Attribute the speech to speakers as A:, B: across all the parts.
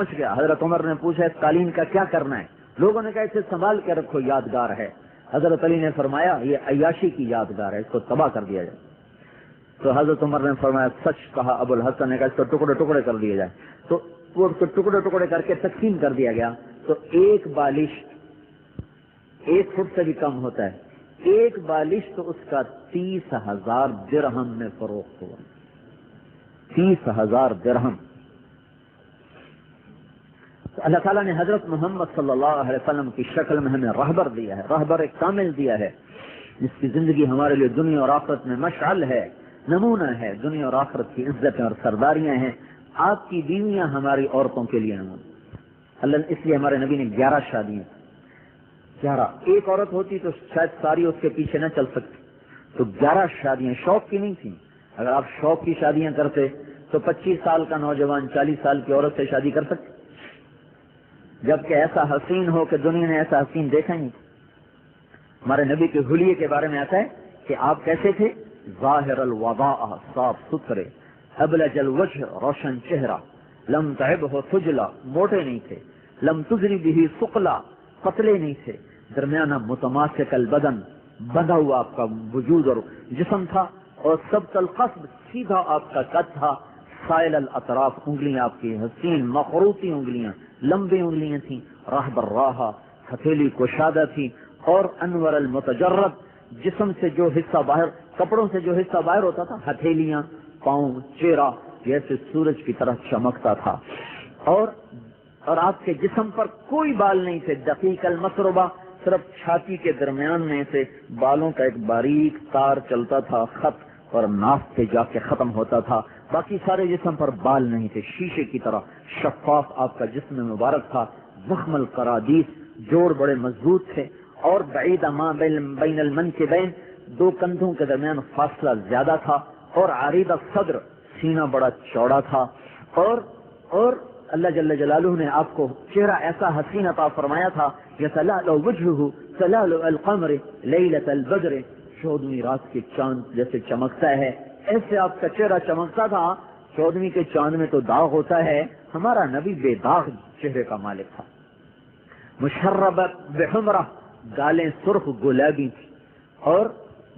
A: پہنچ گیا. حضرت عمر نے پوچھا اس قالین کا کیا کرنا ہے؟ لوگوں نے کہا اسے سنبھال کے رکھو، یادگار ہے. حضرت علی نے فرمایا یہ عیاشی کی یادگار ہے، اس کو تباہ کر دیا جائے. تو حضرت عمر نے فرمایا سچ کہا. ابو الحسن نے کہا اس کو ٹکڑے ٹکڑے کر دیے جائے. تو وہ اس کو ٹکڑے ٹکڑے کر کے تقسیم کر دیا گیا. تو ایک بالش 1 فٹ سے بھی کم ہوتا ہے. ایک بالش تو اس کا 30,000 درہم میں فروخت ہوا. 30,000 درہم. تو اللہ تعالیٰ نے حضرت محمد صلی اللہ علیہ وسلم کی شکل میں ہمیں رہبر دیا ہے، رہبر ایک کامل دیا ہے، جس کی زندگی ہمارے لیے دنیا اور آخرت میں مشعل ہے، نمونہ ہے. دنیا اور آخرت کی عزتیں اور سرداریاں ہیں. آپ کی بیویاں ہماری عورتوں کے لیے نمونہ. اللہ اس لیے ہمارے نبی نے 11 شادیاں. 11 ایک عورت ہوتی تو شاید ساری اس کے پیچھے نہ چل سکتی. تو 11 شادیاں شوق کی نہیں تھیں. اگر آپ شوق کی شادیاں کرتے تو 25 سال کا نوجوان 40 سال کی عورت سے شادی کر سکتے، جبکہ ایسا حسین ہو کہ دنیا نے ایسا حسین دیکھا نہیں. ہمارے نبی کے حلیے کے بارے میں آتا ہے کہ آپ کیسے تھے؟ ظاہر الوضاء، صاف ستھرے، ابلج الوجہ، روشن چہرہ، لم تعبہ خجلا، موٹے نہیں تھے، لم تزری به ثقلا، پتلے نہیں تھے، درمیانہ متماسک البدن، بندھا ہوا آپ کا وجود اور جسم تھا، اور سبط القصد، سیدھا آپ کا قد تھا، سائل الاطراف، انگلیاں آپ کی حسین مخروطی انگلیاں، لمبی انگلیاں تھیں، راہ براہ، ہتھیلی کشادہ تھی، اور انور المتجرد، جسم سے جو حصہ باہر، کپڑوں سے جو حصہ باہر ہوتا تھا، ہتھیلیاں، پاؤں، چہرہ جیسے سورج کی طرح چمکتا تھا. اور آپ کے جسم پر کوئی بال نہیں تھے. دقیق المسربہ، صرف چھاتی کے درمیان میں سے بالوں کا ایک باریک تار چلتا تھا، خط اور ناف پہ جا کے ختم ہوتا تھا. باقی سارے جسم پر بال نہیں تھے. شیشے کی طرح شفاف آپ کا جسم مبارک تھا. زخم القرادیس، جوڑ بڑے مضبوط تھے، اور بعید ما بین المنکبین، 2 کندھوں کے درمیان فاصلہ زیادہ تھا، اور عریض الصدر، سینہ بڑا چوڑا تھا. اور اللہ جل جلالہ نے آپ کو چہرہ ایسا حسین عطا فرمایا تھا، یتلألؤ وجهه تلألؤ القمر لیلۃ البدر، 14ویں رات کے چاند جیسے چمکتا ہے، ایسے آپ کا چہرہ چمکتا تھا. 14ویں کے چاند میں تو داغ ہوتا ہے، ہمارا نبی بے داغ چہرے کا مالک تھا. مشربت بحمرہ، گالیں سرخ گلابی تھی، اور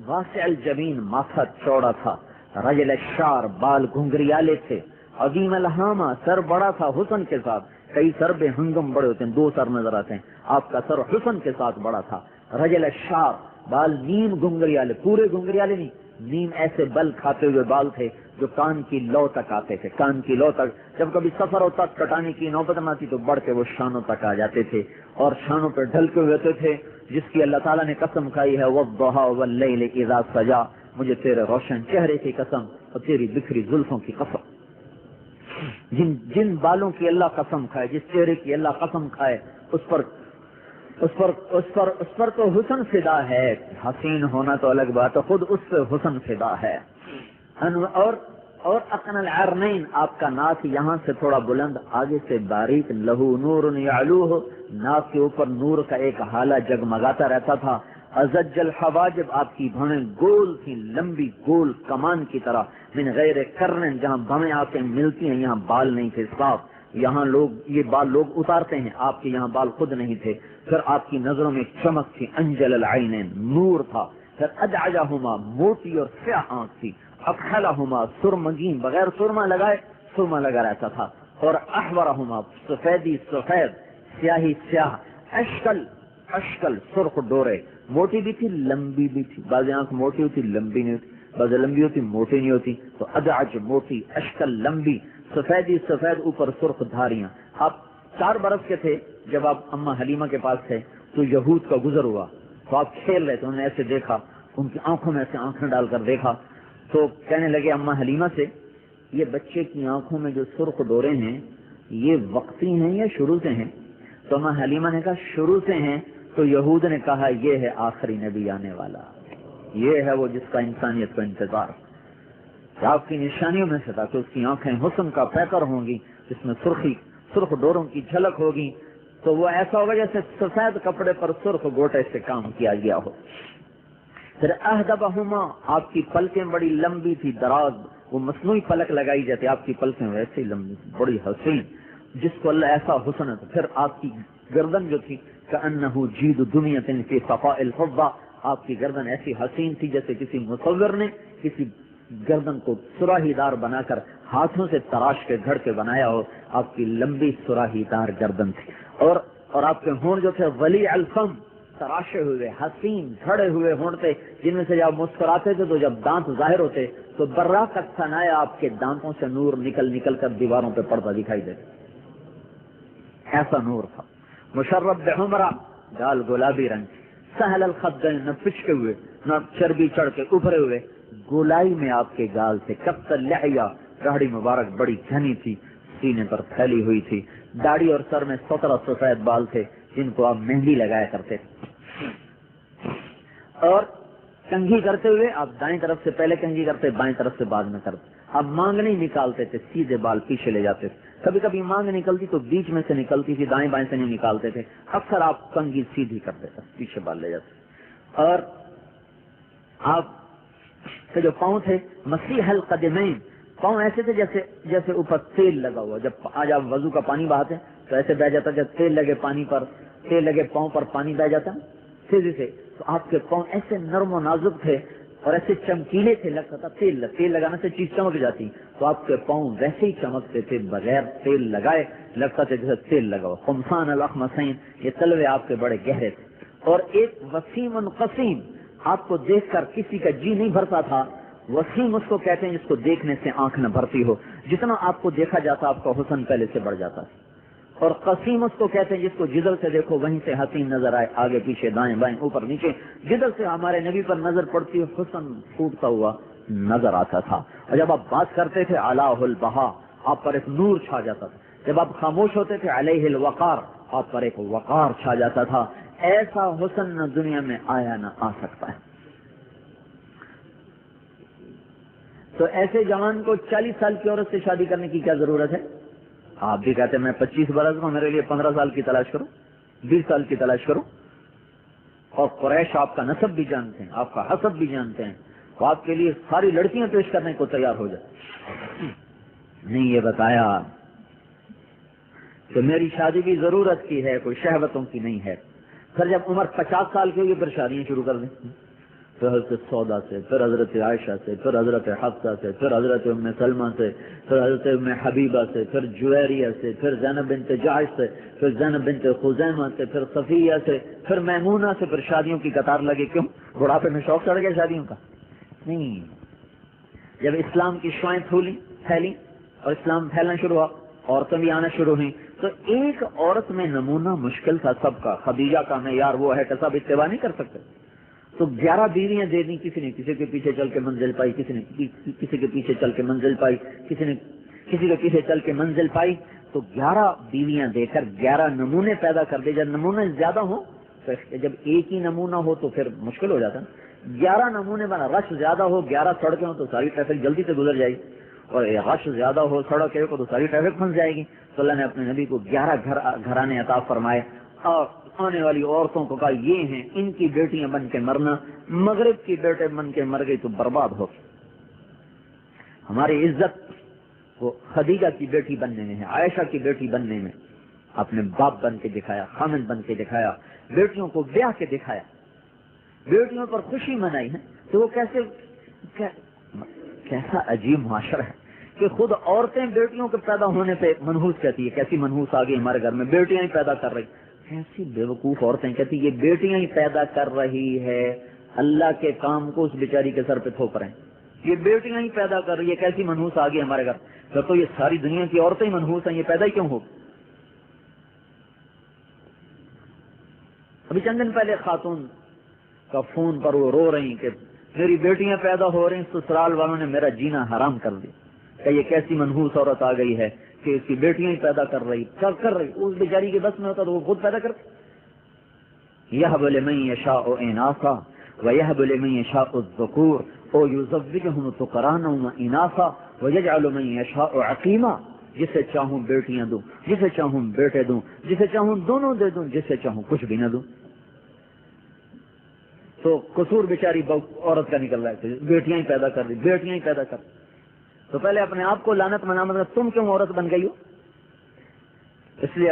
A: واسع الجبین، ماتھا چوڑا تھا. رجل الشعر، بال گھنگریالے تھے. عظیم الہامہ، سر بڑا تھا حسن کے ساتھ. کئی سر بے ہنگم بڑے ہوتے ہیں، 2 سر نظر آتے ہیں، آپ کا سر حسن کے ساتھ بڑا تھا. رجل الشعر، بال نیم گھنگریالے، پورے گھنگریالے نہیں، نیم ایسے بل کھاتے ہوئے بال تھے جو کان کی لو تک آتے تھے. کان کی لو تک جب کبھی سفر ہوتا کٹانے کی نوبت نہ آتی تو بڑھ کے وہ شانوں تک آ جاتے تھے، اور شانوں پہ ڈھلکے ہوئے ہوتے تھے، جس کی اللہ تعالیٰ نے قسم کھائی ہے والضحیٰ واللیل اذا سجا، مجھے تیرے روشن چہرے کی قسم اور تیری بکھری زلفوں کی قسم. جن بالوں کی اللہ قسم کھائے، جس چہرے کی اللہ قسم کھائے، اس پر تو حسن فدا ہے. حسین ہونا تو الگ بات ہے، خود اس سے حسن فدا ہے. اور اقن العرنین، آپ کا ناک یہاں سے تھوڑا بلند، آگے سے باریک، لہو نور یعلوہ، ناک کے اوپر نور کا ایک حالہ جگمگاتا رہتا تھا. ازج الحواجب، آپ کی بھویں گول تھیں، لمبی گول کمان کی طرح. من غیر کرن، جہاں بھویں آپ کے ملتی ہیں یہاں بال نہیں تھے صاف، یہاں یہ بال لوگ اتارتے ہیں، آپ کے یہاں بال خود نہیں تھے. پھر آپ کی نظروں میں چمک تھی. انجل العینین، نور تھا. پھر ادعجہما، موٹی اور سیاہ آنکھ تھی. اکحلہما، سرمگین، بغیر سرما لگائے سرما لگا رہتا تھا. اور احورہما، سفیدی سفید، سیاہی سیاہ. اشکل، سرخ ڈورے، موٹی بھی تھی لمبی بھی تھی. بعض آنکھ موٹی ہوتی لمبی نہیں ہوتی، بعض لمبی ہوتی موٹی نہیں ہوتی. تو ادعج موٹی، اشکل لمبی، سفیدی سفید، اوپر سرخ دھاریاں. آپ 4 برس کے تھے جب آپ اماں حلیمہ کے پاس تھے، تو یہود کا گزر ہوا، تو آپ کھیل رہے تھے. انہوں نے ایسے دیکھا، ان کی آنکھوں میں سے آنکھیں ڈال کر دیکھا، تو کہنے لگے اماں حلیمہ سے، یہ بچے کی آنکھوں میں جو سرخ ڈورے ہیں یہ وقتی ہیں یا شروع سے ہیں؟ تو اماں حلیمہ نے کہا شروع سے ہیں. تو یہود نے کہا یہ ہے آخری نبی آنے والا، یہ ہے وہ جس کا انسانیت کا انتظار. آپ کی نشانیوں میں سے تھا کہ اس کی آنکھیں حسن کا پیکر ہوں گی، جس میں سرخ ڈوروں کی جھلک ہوگی. تو وہ ایسا ہوگا جیسے سفید کپڑے پر سرخ گوٹے سے کام کیا گیا ہو. پھر اہدبہما، آپ کی پلکیں بڑی لمبی تھی، دراز، وہ مصنوعی پلک لگائی جاتی، آپ کی پلکیں ویسے ہی لمبی، بڑی حسین. جس کو اللہ ایسا حسن ہے. پھر آپ کی گردن جو تھی کأنہ جید دنیۃ فی صفاء الفضہ، آپ کی گردن ایسی حسین تھی جیسے کسی مصور نے کسی گردن کو سراہی دار بنا کر ہاتھوں سے تراش کے گھڑ کے بنایا ہو. آپ کی لمبی سراہی دار گردن تھی، اور آپ کے ہونٹ جو تھے ولی الفم، تراشے ہوئے حسین جھڑے ہوئے ہونٹ تھے، جن میں سے جب مسکراتے تھے تو جب دانت ظاہر ہوتے تو براقت ثنایا آپ کے دانتوں سے نور نکل نکل کر دیواروں پہ پڑتا دکھائی دیتا. ایسا نور تھا. مشرب بحمرہ، گال گلابی رنگ، سہل الخدین، نہ پچکے ہوئے نہ چربی چڑھ کے ابھرے ہوئے، گولائی میں آپ کے گال تھے. کف اللحیہ، داڑھی مبارک بڑی گھنی تھی، سینے پر پھیلی ہوئی تھی. داڑھی اور سر میں 17 سفید بال تھے جن کو آپ مہندی لگایا کرتے تھے. اور کنگھی کرتے ہوئے آپ دائیں طرف سے پہلے کنگھی کرتے، بائیں طرف سے بعد میں کرتے. آپ مانگ نہیں نکالتے تھے، سیدھے بال پیچھے لے جاتے تھے. کبھی کبھی مانگ نکلتی تو بیچ میں سے نکلتی تھی، دائیں بائیں سے نہیں نکالتے تھے. اکثر آپ کنگھی سیدھی کرتے تھے، پیچھے بال لے جاتے. اور آپ کے جو پاؤں تھے مسیح القدمین، پاؤں ایسے تھے جیسے اوپر تیل لگا ہوا. جب آج آپ وضو کا پانی بہاتے تو ایسے بہ جاتا، جب تیل لگے پانی پر، تیل لگے پاؤں پر پانی بہ جاتا تیزی سے. تو آپ کے پاؤں ایسے نرم و نازک تھے اور ایسے چمکیلے تھے، لگتا تھا تیل لگانے سے چیز چمک جاتی. تو آپ کے پاؤں ویسے ہی چمکتے تھے بغیر تیل لگائے، لگتا تھا جیسے تیل لگا ہوا. خمسان الاخمسین، یہ تلوے آپ کے بڑے گہرے تھے. اور ایک وسیم قسیم، آپ کو دیکھ کر کسی کا جی نہیں بھرتا تھا. وسیم اس کو کہتے ہیں جس کو دیکھنے سے آنکھ نہ بھرتی ہو. جتنا آپ کو دیکھا جاتا آپ کا حسن پہلے سے بڑھ جاتا. اور قسیم اس کو کہتے ہیں جس کو جدل سے دیکھو وہیں سے حسین نظر آئے، آگے پیچھے دائیں بائیں اوپر نیچے. جدل سے ہمارے نبی پر نظر پڑتی حسن پھوٹتا ہوا نظر آتا تھا. اور جب آپ بات کرتے تھے علیہ البہا، آپ پر ایک نور چھا جاتا تھا. جب آپ خاموش ہوتے تھے علیہ الوقار، آپ پر ایک وقار چھا جاتا تھا. ایسا حسن نہ دنیا میں آیا نہ آ سکتا ہے. تو ایسے جوان کو 40 سال کی عورت سے شادی کرنے کی کیا ضرورت ہے؟ آپ بھی کہتے ہیں میں 25 برس کا ہوں، میرے لیے 15 سال کی تلاش کرو، 20 سال کی تلاش کرو. اور قریش آپ کا نسب بھی جانتے ہیں، آپ کا حسب بھی جانتے ہیں، تو آپ کے لیے ساری لڑکیاں پیش کرنے کو تیار ہو جائے. نہیں، یہ بتایا کہ میری شادی بھی ضرورت کی ہے، کوئی شہوتوں کی نہیں ہے. پھر جب عمر 50 سال کی ہوگی پھر شادیاں شروع کر دیں. پھر حضرت سودا سے، پھر حضرت عائشہ سے، پھر حضرت حفصہ سے، پھر حضرت ام سلمہ سے، پھر حضرت ام حبیبہ سے، پھر جویریہ سے، پھر زینب بنت جحش سے، پھر زینب بنت خزیمہ سے، پھر صفیہ سے، پھر میمونہ سے. پھر شادیوں کی قطار لگی. کیوں؟ بڑھاپے میں شوق چڑھ گیا شادیوں کا؟ نہیں. جب اسلام کی شعائیں پھیلی اور اسلام پھیلنا شروع ہوا، عورتیں بھی آنا شروع ہوئیں، تو ایک عورت میں نمونہ مشکل تھا سب کا. خدیجہ کا معیار وہ ہے کہ سب اتباع نہیں کر سکتے. تو 11 بیویاں دے دی. کسی نے کسی کے پیچھے چل کے منزل پائی، کسی نے کسی کے پیچھے چل کے منزل پائی، کسی نے کسی کے پیچھے چل کے منزل پائی. تو 11 بیویاں دے کر 11 نمونے پیدا کر دے. جب نمونے زیادہ ہوں، جب ایک ہی نمونہ ہو تو پھر مشکل ہو جاتا. 11 نمونے بنا، رش زیادہ ہو، 11 سڑکیں ہوں تو ساری ٹریفک جلدی سے گزر جائے گی. اور رش زیادہ ہو، سڑک ایک ہو تو ساری ٹریفک پھنس جائے گی. تو اللہ نے اپنے نبی کو 11 گھرانے عطا فرمائے اور آنے والی عورتوں کو کہا یہ ہیں ان کی بیٹیاں بن کے مرنا. مغرب کی بیٹے بن کے مر گئی تو برباد ہو. ہماری عزت وہ خدیجہ کی بیٹی بننے میں ہے، عائشہ کی بیٹی بننے میں. اپنے باپ بن کے دکھایا، خامن بن کے دکھایا، بیٹیوں کو بیاہ کے دکھایا، بیٹیوں پر خوشی منائی ہے. تو وہ کیسا عجیب معاشرہ ہے کہ خود عورتیں بیٹیوں کے پیدا ہونے پہ منحوس کہتی ہے. کیسی منحوس آ گئی ہمارے گھر میں، بیٹیاں ہی پیدا کر رہی. ایسی بیوقوف عورتیں کہتی یہ بیٹیاں ہی پیدا کر رہی ہے، اللہ کے کام کو اس بیچاری کے سر پہ تھوپ رہے ہیں. یہ بیٹیاں ہی پیدا کر رہی ہے، کیسی منحوس آ گئی ہمارے گھر. تو یہ ساری دنیا کی عورتیں ہی منحوس ہیں، یہ پیدا ہی کیوں ہو؟ ابھی چند دن پہلے خاتون کا فون پر وہ رو رہی کہ میری بیٹیاں پیدا ہو رہی ہیں، سسرال والوں نے میرا جینا حرام کر دیا. کہ یہ کیسی منحوس عورت آ گئی ہے کہ اس کی بیٹیاں ہی پیدا کر رہی. اس بیچاری کے بس میں ہوتا تو وہ خود پیدا کرتی. یہب لمن یشاء اناثا ویہب لمن یشاء الذکور او یزوجہم ذکرانا واناثا ویجعل من یشاء عقیما. جسے چاہوں بیٹیاں دوں، جسے چاہوں بیٹے دوں، جسے چاہوں دونوں دے دوں، جسے چاہوں کچھ بھی نہ دوں. تو قصور بیچاری عورت کا نکل رہا ہے، بیٹیاں ہی پیدا کر دی، بیٹیاں ہی پیدا کر. تو پہلے اپنے آپ کو لعنت منامت، تم کیوں عورت بن گئی ہو؟ اس لیے